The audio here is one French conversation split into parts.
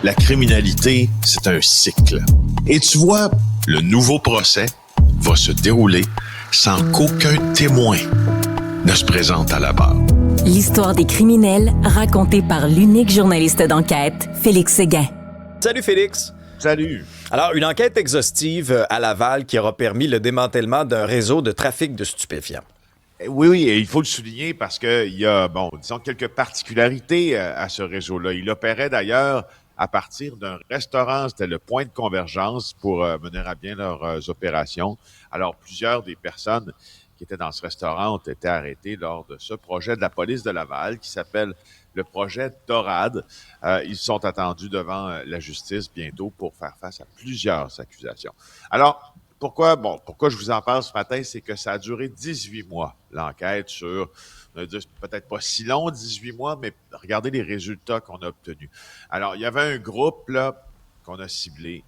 la criminalité, c'est un cycle. Et tu vois, le nouveau procès va se dérouler sans qu'aucun témoin ne se présente à la barre. L'histoire des criminels racontée par l'unique journaliste d'enquête, Félix Séguin. Salut Félix. Salut. Alors, une enquête exhaustive à Laval qui aura permis le démantèlement d'un réseau de trafic de stupéfiants. Oui, et il faut le souligner parce qu'il y a, disons, quelques particularités à ce réseau-là. Il opérait d'ailleurs à partir d'un restaurant, c'était le point de convergence pour mener à bien leurs opérations. Alors, plusieurs des personnes qui étaient dans ce restaurant ont été arrêtées lors de ce projet de la police de Laval qui s'appelle le projet Dorade. Ils sont attendus devant la justice bientôt pour faire face à plusieurs accusations. Alors, pourquoi je vous en parle ce matin, c'est que ça a duré 18 mois, l'enquête sur, peut-être pas si long, 18 mois, mais regardez les résultats qu'on a obtenus. Alors, il y avait un groupe là qu'on a ciblé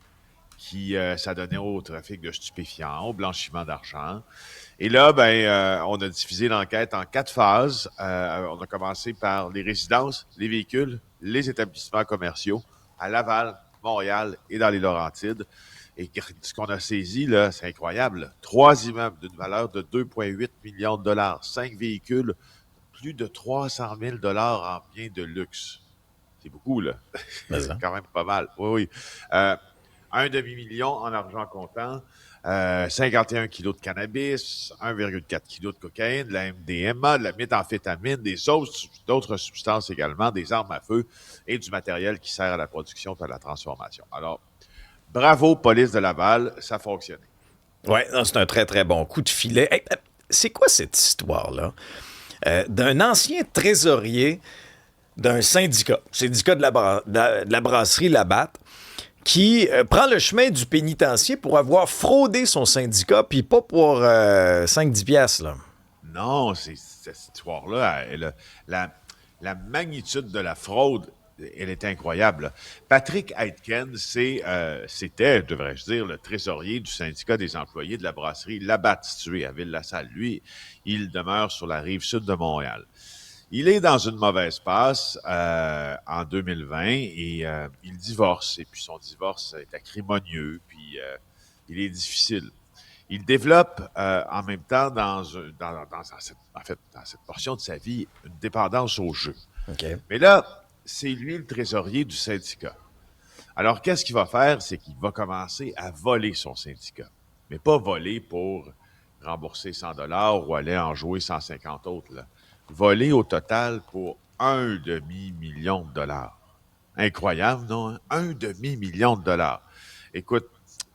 qui s'adonnait au trafic de stupéfiants, au blanchiment d'argent. Et là, on a divisé l'enquête en 4 phases. On a commencé par les résidences, les véhicules, les établissements commerciaux à Laval, Montréal et dans les Laurentides. Et ce qu'on a saisi, là, c'est incroyable. 3 immeubles d'une valeur de 2,8 millions de dollars, 5 véhicules, plus de 300 000 dollars en biens de luxe. C'est beaucoup, là. C'est quand même pas mal. Oui. Un demi-million en argent comptant, 51 kilos de cannabis, 1,4 kilos de cocaïne, de la MDMA, de la méthamphétamine, d'autres substances également, des armes à feu et du matériel qui sert à la production et à la transformation. Alors, bravo, police de Laval, ça a fonctionné. Oui, c'est un très, très bon coup de filet. Hey, c'est quoi cette histoire-là? D'un ancien trésorier d'un syndicat de la brasserie Labatt, qui prend le chemin du pénitencier pour avoir fraudé son syndicat, puis pas pour 5-10 piastres, là. Non, cette histoire-là, la magnitude de la fraude, elle est incroyable. Patrick Aitken, c'était, devrais-je dire, le trésorier du syndicat des employés de la brasserie Labatt, située à Ville-la-Salle. Lui, il demeure sur la rive sud de Montréal. Il est dans une mauvaise passe en 2020 et il divorce. Et puis son divorce est acrimonieux, puis il est difficile. Il développe en même temps dans cette portion de sa vie une dépendance au jeu. Okay. Mais là, c'est lui le trésorier du syndicat. Alors, qu'est-ce qu'il va faire? C'est qu'il va commencer à voler son syndicat. Mais pas voler pour rembourser 100 $ ou aller en jouer 150 autres, là. Voler au total pour 1,5 million de dollars. Incroyable, non? 1,5 million de dollars. Écoute,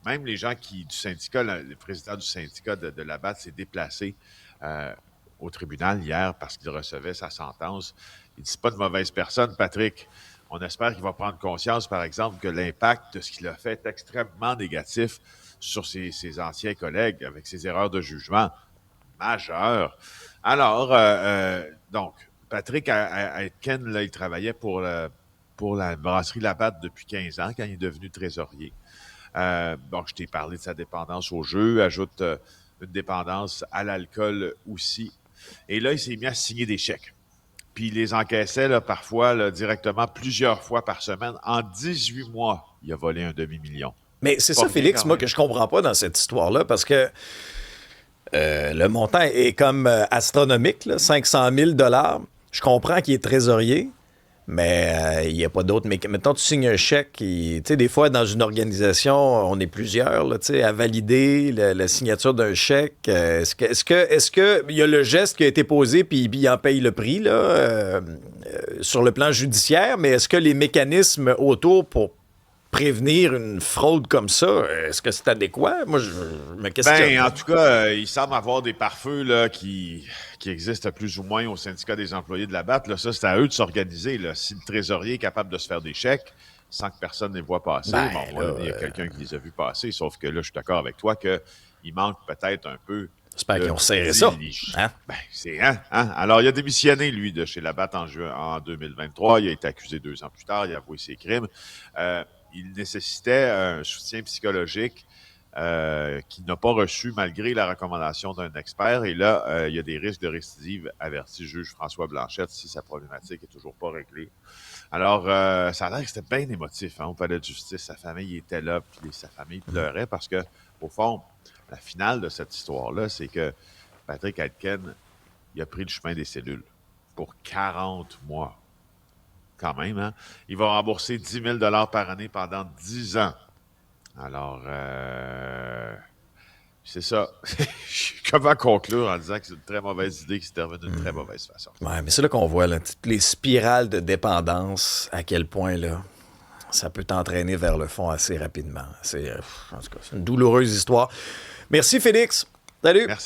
même les gens du syndicat, le président du syndicat de Labatt s'est déplacé au tribunal hier parce qu'il recevait sa sentence. Il dit, c'est pas de mauvaise personne, Patrick. On espère qu'il va prendre conscience, par exemple, que l'impact de ce qu'il a fait est extrêmement négatif sur ses anciens collègues avec ses erreurs de jugement majeures. Alors, donc, Patrick Aitken, là, il travaillait pour la brasserie Labatt depuis 15 ans quand il est devenu trésorier. Je t'ai parlé de sa dépendance au jeu, ajoute une dépendance à l'alcool aussi. Et là, il s'est mis à signer des chèques. Puis il les encaissait là, parfois là, directement plusieurs fois par semaine. En 18 mois, il a volé 1,5 million. Mais c'est ça, Félix, moi, que je comprends pas dans cette histoire-là, parce que le montant est comme astronomique, là, 500 000 $. Je comprends qu'il est trésorier, mais il n'y a pas d'autre. Mais mettons, tu signes un chèque, tu sais, des fois, dans une organisation, on est plusieurs, là, tu sais, à valider la signature d'un chèque. Est-ce que il y a le geste qui a été posé, puis il en paye le prix, là, sur le plan judiciaire, mais est-ce que les mécanismes autour pour prévenir une fraude comme ça, est-ce que c'est adéquat? Moi, je me questionne. En tout cas, il semble avoir des pare-feux là, qui existent plus ou moins au syndicat des employés de Labatt. Là, ça, c'est à eux de s'organiser. Là. Si le trésorier est capable de se faire des chèques sans que personne ne les voit passer, il y a quelqu'un qui les a vus passer. Sauf que là, je suis d'accord avec toi qu'il manque peut-être un peu. J'espère qu'ils ont serré ça. Hein? Alors, il a démissionné, lui, de chez Labatt en 2023. Il a été accusé 2 ans plus tard. Il a avoué ses crimes. Il nécessitait un soutien psychologique qui n'a pas reçu malgré la recommandation d'un expert. Et là, il y a des risques de récidive, avertit juge François Blanchette si sa problématique est toujours pas réglée. Alors, ça a l'air que c'était bien émotif au palais de justice. Sa famille était là, puis sa famille pleurait parce que, au fond, la finale de cette histoire-là, c'est que Patrick Aitken, il a pris le chemin des cellules pour 40 mois. Quand même, hein? Il va rembourser 10 000 $ par année pendant 10 ans. Alors, c'est ça. Comment conclure en disant que c'est une très mauvaise idée qui se termine d'une très mauvaise façon? Ouais, mais c'est là qu'on voit là, toutes les spirales de dépendance, à quel point là, ça peut t'entraîner vers le fond assez rapidement. En tout cas, c'est une douloureuse histoire. Merci, Félix. Salut! Merci.